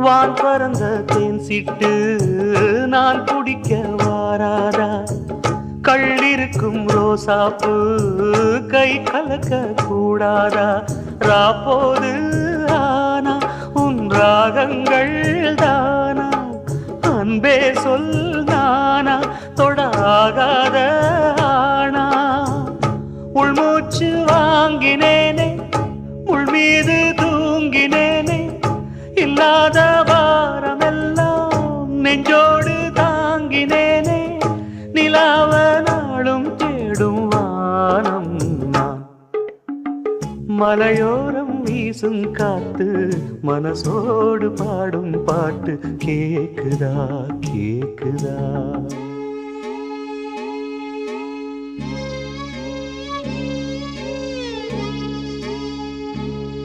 வான் பறந்த தேன் சிட்டு நான் குடிக்க வாராதா கள்ளிருக்கும் ரோசாப்பு கை கலக்க கூடாதா ராப்போது ஆனா உன் ராகங்கள் தானா அன்பே சொல் நானா தொடாகாத ஆனா உள்மூச்சு வாங்கினேனே உள் மீது தூங்கினேனே இல்லாத வாரமெல்லாம் நெஞ்சோடு தாங்கினேனே நிலாவ நாளும் தேடும் வானம் நான் மலையோரம் வீசும் காத்து மனசோடு பாடும் பாட்டு கேக்குதா கேக்குதா